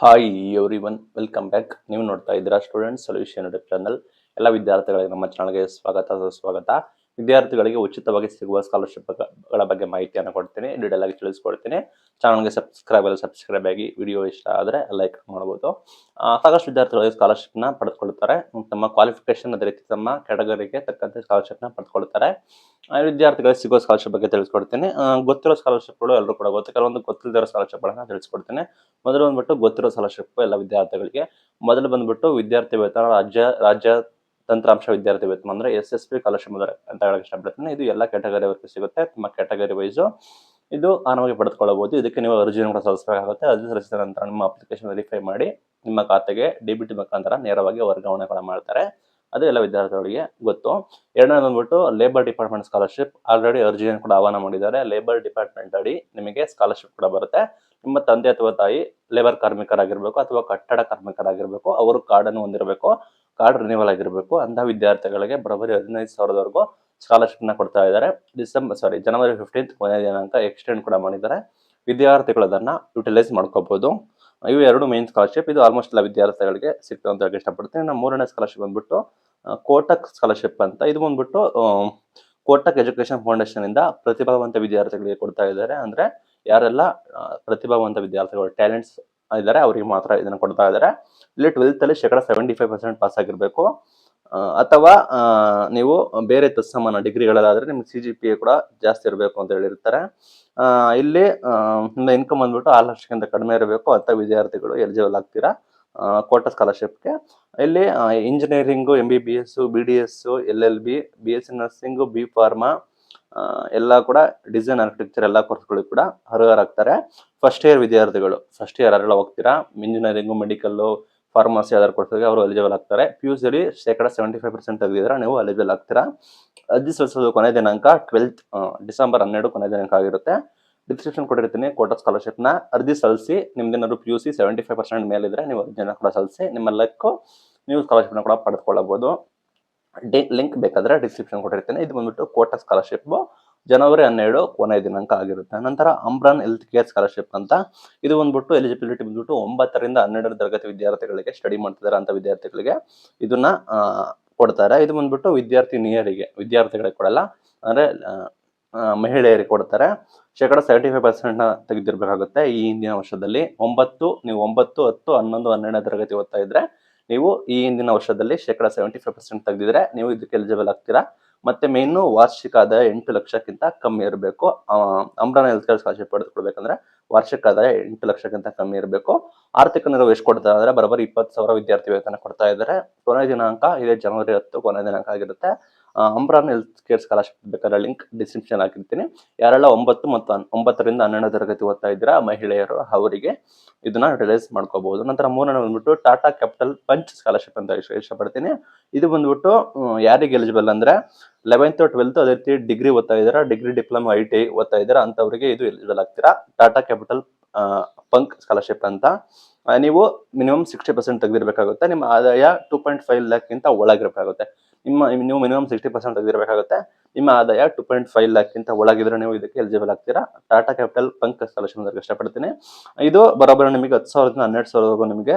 Hi every one, welcome back. ನೀವು ನೋಡ್ತಾ ಇದ್ದೀರಾ ಸ್ಟೂಡೆಂಟ್ ಸೊಲ್ಯೂಷನ್ ಯೂಟ್ಯೂಬ್ ಚಾನಲ್. ಎಲ್ಲ ವಿದ್ಯಾರ್ಥಿಗಳಿಗೆ ನಮ್ಮ ಚಾನಲ್ಗೆ ಸ್ವಾಗತ. ವಿದ್ಯಾರ್ಥಿಗಳಿಗೆ ಉಚಿತವಾಗಿ ಸಿಗುವ ಸ್ಕಾಲರ್ಶಿಪ್ಗಳ ಬಗ್ಗೆ ಮಾಹಿತಿಯನ್ನು ಕೊಡ್ತೀನಿ, ಡೀಟೇಲ್ ಆಗಿ ತಿಳಿಸ್ಕೊಡ್ತೀನಿ. ಚಾನಲ್ಗೆ ಸಬ್ಸ್ಕ್ರೈಬ್ ಆಗಿ, ವಿಡಿಯೋ ಇಷ್ಟ ಆದರೆ ಲೈಕ್ ಮಾಡ್ಬೋದು. ಸಾಕಷ್ಟು ವಿದ್ಯಾರ್ಥಿಗಳಿಗೆ ಸ್ಕಾಲರ್ಶಿಪ್ನ ಪಡೆದುಕೊಳ್ತಾರೆ. ತಮ್ಮ ಕ್ವಾಲಿಫಿಕೇಶನ್ ಅದೇ ರೀತಿ ತಮ್ಮ ಕ್ಯಾಟಗರಿಗೆ ತಕ್ಕಂತೆ ಸ್ಕಾಲರ್ಶಿಪ್ನ ಪಡೆದುಕೊಳ್ತಾರೆ. ವಿದ್ಯಾರ್ಥಿಗಳಿಗೆ ಸಿಗೋ ಸ್ಕಾಲರ್ಶಿಪ್ ಬಗ್ಗೆ ತಿಳಿಸ್ಕೊಡ್ತೀನಿ. ಗೊತ್ತಿರೋ ಸ್ಕಾಲರ್ಶಿಪ್ಗಳು ಎಲ್ಲರೂ ಕೂಡ ಗೊತ್ತು, ಕೆಲವೊಂದು ಗೊತ್ತಿಲ್ಲದಿರೋ ಸ್ಕಾಲರ್ಶಿಪ್ಗಳನ್ನ ತಿಳಿಸ್ಕೊಡ್ತೀನಿ. ಮೊದಲು ಬಂದ್ಬಿಟ್ಟು ಗೊತ್ತಿರೋ ಸ್ಕಾಲರ್ಶಿಪ್ ಎಲ್ಲ ವಿದ್ಯಾರ್ಥಿಗಳಿಗೆ. ಮೊದಲು ಬಂದ್ಬಿಟ್ಟು ವಿದ್ಯಾರ್ಥಿ ವೇತನ ರಾಜ್ಯ ತಂತ್ರಾಂಶ ವಿದ್ಯಾರ್ಥಿ ವೇತನ ಅಂದ್ರೆ SSP ಸ್ಕಾಲರ್ಶಿಪ್ ಅಂತ ಹೇಳಕ್ ಇಷ್ಟಪಡ್ತೀನಿ. ಇದು ಎಲ್ಲ ಕ್ಯಾಟಗರಿವರೆಗೂ ಸಿಗುತ್ತೆ. ನಿಮ್ಮ ಕ್ಯಾಟಗರಿ ವೈಸು ಇದು ಆರಾಮಾಗಿ ಪಡೆದುಕೊಳ್ಳಬಹುದು. ಇದಕ್ಕೆ ನೀವು ಅರ್ಜಿಯನ್ನು ಕೂಡ ಸಲ್ಲಿಸಬೇಕಾಗುತ್ತೆ. ಅರ್ಜಿ ಸಲ್ಲಿಸಿದ ನಂತರ ನಿಮ್ಮ ಅಪ್ಲಿಕೇಶನ್ ವೆರಿಫೈ ಮಾಡಿ ನಿಮ್ಮ ಖಾತೆಗೆ DBT ಮುಖಾಂತರ ನೇರವಾಗಿ ವರ್ಗಾವಣೆ ಕೂಡ ಮಾಡ್ತಾರೆ. ಅದು ಎಲ್ಲ ವಿದ್ಯಾರ್ಥಿಗಳಿಗೆ ಗೊತ್ತು. ಎರಡನೇ ಬಂದ್ಬಿಟ್ಟು ಲೇಬರ್ ಡಿಪಾರ್ಟ್ಮೆಂಟ್ ಸ್ಕಾಲರ್ಶಿಪ್. ಆಲ್ರೆಡಿ ಅರ್ಜಿಯನ್ನು ಕೂಡ ಆಹ್ವಾನ ಮಾಡಿದ್ದಾರೆ. ಲೇಬರ್ ಡಿಪಾರ್ಟ್ಮೆಂಟ್ ಅಡಿ ನಿಮಗೆ ಸ್ಕಾಲರ್ಶಿಪ್ ಕೂಡ ಬರುತ್ತೆ. ನಿಮ್ಮ ತಂದೆ ಅಥವಾ ತಾಯಿ ಲೇಬರ್ ಕಾರ್ಮಿಕರಾಗಿರ್ಬೇಕು ಅಥವಾ ಕಟ್ಟಡ ಕಾರ್ಮಿಕರಾಗಿರ್ಬೇಕು, ಅವರು ಕಾರ್ಡನ್ನು ಹೊಂದಿರಬೇಕು, ಕಾರ್ಡ್ ರಿನ್ಯೂವಲ್ ಆಗಿರಬೇಕು. ಅಂತಹ ವಿದ್ಯಾರ್ಥಿಗಳಿಗೆ ಬರೋಬ್ಬರಿ 15,000ವರೆಗೂ ಸ್ಕಾಲರ್ಶಿಪ್ನ ಕೊಡ್ತಾ ಇದ್ದಾರೆ. ಜನವರಿ 15 ಕೊನೆಯ ದಿನಾಂಕ ಎಕ್ಸ್ಟೆಂಡ್ ಕೂಡ ಮಾಡಿದ್ದಾರೆ. ವಿದ್ಯಾರ್ಥಿಗಳು ಅದನ್ನ ಯುಟಿಲೈಸ್ ಮಾಡ್ಕೋಬಹುದು. ಇವು ಎರಡು ಮೇನ್ ಸ್ಕಾಲರ್ಶಿಪ್. ಇದು ಆಲ್ಮೋಸ್ಟ್ ಎಲ್ಲ ವಿದ್ಯಾರ್ಥಿಗಳಿಗೆ ಸಿಗ್ತದೆ ಅಂತ ಹೇಳಕ್ಕೆ ಇಷ್ಟಪಡ್ತೀನಿ. ನಮ್ಮ ಮೂರನೇ ಸ್ಕಾಲರ್ಶಿಪ್ ಬಂದ್ಬಿಟ್ಟು ಕೋಟಕ್ ಸ್ಕಾಲರ್ಶಿಪ್ ಅಂತ. ಇದು ಬಂದ್ಬಿಟ್ಟು ಕೋಟಕ್ ಎಜುಕೇಶನ್ ಫೌಂಡೇಶನ್ ಇಂದ ಪ್ರತಿಭಾವಂತ ವಿದ್ಯಾರ್ಥಿಗಳಿಗೆ ಕೊಡ್ತಾ ಇದ್ದಾರೆ. ಅಂದ್ರೆ ಯಾರೆಲ್ಲ ಪ್ರತಿಭಾವಂತ ವಿದ್ಯಾರ್ಥಿಗಳು ಟ್ಯಾಲೆಂಟ್ಸ್ ಇದ್ದಾರೆ ಅವರಿಗೆ ಮಾತ್ರ ಇದನ್ನು ಕೊಡ್ತಾ ಇದ್ದಾರೆ. ಇಲ್ಲಿ 12th ಅಲ್ಲಿ 75% ಪಾಸ್ ಆಗಿರ್ಬೇಕು, ಅಥವಾ ನೀವು ಬೇರೆ ತತ್ಸಮಾನ ಡಿಗ್ರಿಗಳಾದ್ರೆ ನಿಮ್ಗೆ CGPA ಕೂಡ ಜಾಸ್ತಿ ಇರಬೇಕು ಅಂತ ಹೇಳಿರ್ತಾರೆ. ಇಲ್ಲಿ ನಿಮ್ಮ ಇನ್ಕಮ್ ಬಂದ್ಬಿಟ್ಟು 6 ಲಕ್ಷಕ್ಕಿಂತ ಕಡಿಮೆ ಇರಬೇಕು ಅಂತ ವಿದ್ಯಾರ್ಥಿಗಳು ಎಲಿಜಿಬಲ್ ಆಗ್ತೀರಾ ಕೋಟಾ ಸ್ಕಾಲರ್ಶಿಪ್ಗೆ. ಇಲ್ಲಿ engineering, MBBS, BDS, LLB, BSc nursing, B pharma ಎಲ್ಲ ಕೂಡ ಡಿಸೈನ್ ಆರ್ಕಿಟೆಕ್ಚರ್ ಎಲ್ಲ ಕೋರ್ಸ್ಗಳು ಕೂಡ ಅರ್ಹರಾಗ್ತಾರೆ. ಫಸ್ಟ್ ಇಯರ್ ವಿದ್ಯಾರ್ಥಿಗಳು, ಫಸ್ಟ್ ಇಯರ್ ಯಾರೆಲ್ಲ ಹೋಗ್ತೀರಾ ಮೆಡಿಕಲ್ ಮೆಡಿಕಲ್ಲು, ಫಾರ್ಮಸಿ ಅದರ ಕೋರ್ಸ್ಗೆ ಅವರು ಎಲಿಜಿಬಲ್ ಆಗ್ತಾರೆ. PUC ಅಲ್ಲಿ 75% ತೆಗೆದಿದ್ರೆ ನೀವು ಎಲಿಜಿಬಲ್ ಆಗ್ತೀರಾ. ಅರ್ಜಿ ಸಲ್ಲಿಸೋದು ಕೊನೆ ದಿನಾಂಕ 12 ಡಿಸೆಂಬರ್ 12 ಕೊನೆ ದಿನಾಂಕ ಆಗಿರುತ್ತೆ. ಡಿಸ್ಕ್ರಿಪ್ಷನ್ ಕೊಟ್ಟಿರ್ತೀನಿ ಕೋಟಾ ಸ್ಕಾಲರ್ಶಿಪ್ನ. ಅರ್ಜಿ ಸಲ್ಲಿಸಿ. ನಿಮ್ದೇನಾದ್ರು PUC 75% ಮೇಲಿದ್ರೆ ನೀವು ಅರ್ಜಿನ ಕೂಡ ಸಲ್ಲಿಸಿ. ನಿಮ್ಮ ಲಕ್ಕು ನೀವು ಸ್ಕಾಲರ್ಶಿಪ್ನ ಕೂಡ ಪಡೆದುಕೊಳ್ಳಬಹುದು. ಲಿಂಕ್ ಬೇಕಾದ್ರೆ ಡಿಸ್ಕ್ರಿಪ್ಷನ್ ಕೊಟ್ಟಿರ್ತೀನಿ. ಇದು ಬಂದ್ಬಿಟ್ಟು ಕೋಟಾ ಸ್ಕಾಲರ್ಶಿಪ್ ಜನವರಿ 12 ಕೊನೆಯ ದಿನಾಂಕ ಆಗಿರುತ್ತೆ. ನಂತರ ಅಮ್ರಾನ್ ಹೆಲ್ತ್ ಕೇರ್ ಸ್ಕಾಲರ್ಶಿಪ್ ಅಂತ. ಇದು ಬಂದ್ಬಿಟ್ಟು ಎಲಿಜಿಬಿಲಿಟಿ ಬಂದ್ಬಿಟ್ಟು 9 ರಿಂದ 12ನೇ ತರಗತಿ ವಿದ್ಯಾರ್ಥಿಗಳಿಗೆ, ಸ್ಟಡಿ ಮಾಡ್ತಿದ್ದಾರೆ ಅಂತ ವಿದ್ಯಾರ್ಥಿಗಳಿಗೆ ಇದನ್ನ ಕೊಡ್ತಾರೆ. ಇದು ಬಂದ್ಬಿಟ್ಟು ವಿದ್ಯಾರ್ಥಿಗಳಿಗೆ ಕೊಡಲ್ಲ, ಅಂದ್ರೆ ಮಹಿಳೆಯರಿಗೆ ಕೊಡ್ತಾರೆ. 75% ತೆಗೆದಿರ್ಬೇಕಾಗುತ್ತೆ. ಈ ಹಿಂದಿನ ವರ್ಷದಲ್ಲಿ ನೀವು 9, 10, 11, 12ನೇ ತರಗತಿ ಓದ್ತಾ ಇದ್ರೆ ನೀವು ಈ ಹಿಂದಿನ ವರ್ಷದಲ್ಲಿ 75% ತೆಗೆದಿದ್ರೆ ನೀವು ಇದಕ್ಕೆ ಎಲಿಜಿಬಲ್ ಆಗ್ತೀರಾ. ಮತ್ತೆ ಮೇನು ವಾರ್ಷಿಕ ಆದಾಯ 8 ಲಕ್ಷಕ್ಕಿಂತ ಕಮ್ಮಿ ಇರಬೇಕು. ಅಮ್ರಾನ್ ಹೆಲ್ತ್ ಕೇರ್ ಸ್ಕಾಲರ್ಶಿಪ್ ಪಡೆದುಕೊಳ್ಬೇಕಂದ್ರೆ ವಾರ್ಷಿಕ ಆದಾಯ 8 ಲಕ್ಷಕ್ಕಿಂತ ಕಮ್ಮಿ ಇರಬೇಕು. ಆರ್ಥಿಕ ನೆರವು ಎಷ್ಟು ಕೊಡ್ತಾ ಇದ್ದಾರೆ? ಬರೋಬ್ಬರಿ 20,000 ವಿದ್ಯಾರ್ಥಿ ವೇತನ ಕೊಡ್ತಾ ಇದ್ದಾರೆ. ಕೊನೆಯ ದಿನಾಂಕ ಇದೇ ಜನವರಿ 10 ಕೊನೆಯ ದಿನಾಂಕ ಆಗಿರುತ್ತೆ. ಅಮ್ರಾನ್ ಹೆಲ್ತ್ ಕೇರ್ ಸ್ಕಾಲರ್ಶಿಪ್ ಬೇಕಾದ್ರೆ ಲಿಂಕ್ ಡಿಸ್ಕ್ರಿಪ್ಷನ್ ಹಾಕಿರ್ತೀನಿ. ಯಾರೆಲ್ಲ 9 ಮತ್ತು 9 ರಿಂದ 12ನೇ ತರಗತಿ ಓದ್ತಾ ಇದ್ದೀರಾ ಮಹಿಳೆಯರು, ಅವರಿಗೆ ಇದನ್ನ ರಿಲೈಸ್ ಮಾಡ್ಕೋಬಹುದು. ನಂತರ ಮೂರನೇ ಬಂದ್ಬಿಟ್ಟು ಟಾಟಾ ಕ್ಯಾಪಿಟಲ್ ಪಂಚ್ ಸ್ಕಾಲರ್ಶಿಪ್ ಅಂತ ಇಷ್ಟಪಡ್ತೀನಿ. ಇದು ಬಂದ್ಬಿಟ್ಟು ಯಾರಿಗೆ ಎಲಿಜಿಬಲ್ ಅಂದ್ರೆ 11th, 12th ಅದೇ ರೀತಿ ಡಿಗ್ರಿ ಓದ್ತಾ ಇದ್ದೀರಾ, ಡಿಗ್ರಿ, ಡಿಪ್ಲೊಮಾ, ITI ಓದ್ತಾ ಇದ್ದೀರಾ ಅಂತವರಿಗೆ ಇದು ಎಲಿಜಿಬಲ್ ಆಗ್ತೀರಾ. ಟಾಟಾ ಕ್ಯಾಪಿಟಲ್ ಪಂಕ್ ಸ್ಕಾಲರ್ಶಿಪ್ ಅಂತ. ನೀವು ಮಿನಿಮಮ್ 60% ತೆಗೆದಿರ್ಬೇಕಾಗುತ್ತೆ. ನಿಮ್ಮ ಆದಾಯ 2.5 ಲ್ಯಾಕ್ಗಿಂತ ಒಳಗಿರ್ಬೇಕಾಗುತ್ತೆ. ನೀವು ಮಿನಿಮಮ್ 60% ತೆಗೆದಿರ್ಬೇಕಾಗುತ್ತೆ. ನಿಮ್ಮ ಆದಾಯ 2.5 ಲ್ಯಾಕ್ಗಿಂತ ಒಳಗಿದ್ರೆ ನೀವು ಇದಕ್ಕೆ ಎಲಿಜಿಬಲ್ ಆಗ್ತೀರಾ. ಟಾಟಾ ಕ್ಯಾಪಿಟಲ್ ಪಂಕ್ ಸ್ಕಾಲರ್ಶಿಪ್ ಅಂತ ಇಷ್ಟಪಡ್ತೀನಿ. ಇದು ಬರೋಬ್ಬರಿ ನಿಮಗೆ 10,000ದಿಂದ 12,000ವರೆಗೂ ನಿಮಗೆ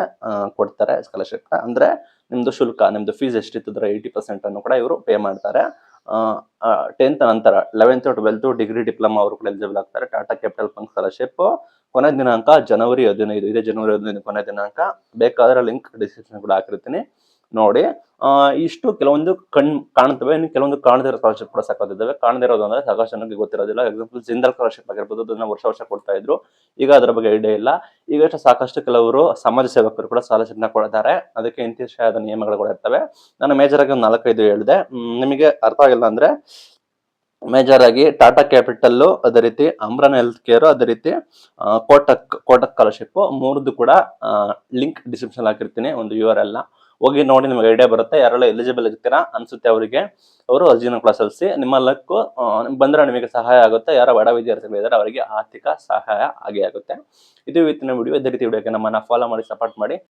ಕೊಡ್ತಾರೆ ಸ್ಕಾಲರ್ಶಿಪ್. ಅಂದ್ರೆ ನಿಮ್ದು ಶುಲ್ಕ, ನಿಮ್ದು ಫೀಸ್ ಎಷ್ಟಿತ್ತು 80% ಅನ್ನು ಕೂಡ ಇವರು ಪೇ ಮಾಡ್ತಾರೆ. 10th ನಂತರ 11th, 12th ಡಿಗ್ರಿ, ಡಿಪ್ಲೊಮಾ ಅವರು ಕೂಡ ಎಲಿಜಿಬಲ್ ಆಗ್ತಾರೆ. ಟಾಟಾ ಕ್ಯಾಪಿಟಲ್ ಪಂಕ್ ಸ್ಕಾಲರ್ಶಿಪ್ ಕೊನೆ ದಿನಾಂಕ ಜನವರಿ 15. ಇದೇ ಜನವರಿ 15 ಕೊನೆ ದಿನಾಂಕ. ಬೇಕಾದ್ರೆ ಲಿಂಕ್ ಡಿಸ್ಕ್ರಿಪ್ಷನ್ ಕೂಡ ಹಾಕಿರ್ತೀನಿ, ನೋಡಿ. ಇಷ್ಟು ಕೆಲವೊಂದು ಕಾಣ್ತವೆ, ಇನ್ನು ಕೆಲವೊಂದು ಕಾಣದಿರೋ ಸ್ಕಾಲರ್ಶಿಪ್ ಕೂಡ ಸಾಕೋದಿದ್ದಾವೆ. ಕಾಣದಿರೋದು ಅಂದ್ರೆ ಸಾಕಷ್ಟು ಜನಕ್ಕೆ ಗೊತ್ತಿರೋದಿಲ್ಲ. ಎಕ್ಸಾಂಪಲ್ ಜಿಂದಾಲ್ ಸ್ಕಾಲರ್ಶಿಪ್ ಆಗಿರ್ಬೋದು, ಅದನ್ನ ವರ್ಷ ಕೊಡ್ತಾ ಇದ್ರು. ಈಗ ಅದ್ರ ಬಗ್ಗೆ ಐಡಿಯಾ ಇಲ್ಲ. ಈಗ ಸಾಕಷ್ಟು ಕೆಲವರು ಸಮಾಜ ಸೇವಕರು ಕೂಡ ಸ್ಕಾಲರ್ಶಿಪ್ ನ ಕೊಡ್ತಾರೆ. ಅದಕ್ಕೆ ಇಂತಿಷ್ಟಾದ ನಿಯಮಗಳು ಕೂಡ ಇರ್ತವೆ. ನಾನು ಮೇಜರ್ ಆಗಿ ಒಂದು 4-5 ಹೇಳಿದೆ. ನಿಮಗೆ ಅರ್ಥ ಆಗಿಲ್ಲ ಅಂದ್ರೆ ಮೇಜರ್ ಆಗಿ ಟಾಟಾ ಕ್ಯಾಪಿಟಲ್, ಅದೇ ರೀತಿ ಅಮ್ರಾನ್ ಹೆಲ್ತ್ ಕೇರ್, ಅದೇ ರೀತಿ ಕೋಟಕ್ ಸ್ಕಾಲರ್ಶಿಪ್ ಮೂರದ್ದು ಕೂಡ ಲಿಂಕ್ ಡಿಸ್ಕ್ರಿಪ್ಷನ್ ಹಾಕಿರ್ತೀನಿ, ಒಂದು URL ಹೋಗಿ ನೋಡಿ, ನಿಮಗೆ ಐಡಿಯಾ ಬರುತ್ತೆ. ಯಾರೆಲ್ಲ ಎಲಿಜಿಬಲ್ ಇರ್ತೀರಾ ಅನ್ಸುತ್ತೆ ಅವರಿಗೆ ಅವರು ಅರ್ಜಿನ ಕೂಡ ಸಲ್ಲಿಸಿ. ನಿಮ್ಮ ಲಕ್ಕು ಬಂದ್ರೆ ನಿಮಗೆ ಸಹಾಯ ಆಗುತ್ತೆ. ಯಾರ ಬಡ ವಿದ್ಯಾರ್ಥಿಗಳಿದ್ದಾರೆ ಅವರಿಗೆ ಆರ್ಥಿಕ ಸಹಾಯ ಆಗೇ ಆಗುತ್ತೆ. ಇದು ಇವತ್ತಿನ ವಿಡಿಯೋ. ಇದೇ ರೀತಿ ವಿಡಿಯೋಗೆ ನಮ್ಮನ್ನ ಫಾಲೋ ಮಾಡಿ, ಸಪೋರ್ಟ್ ಮಾಡಿ.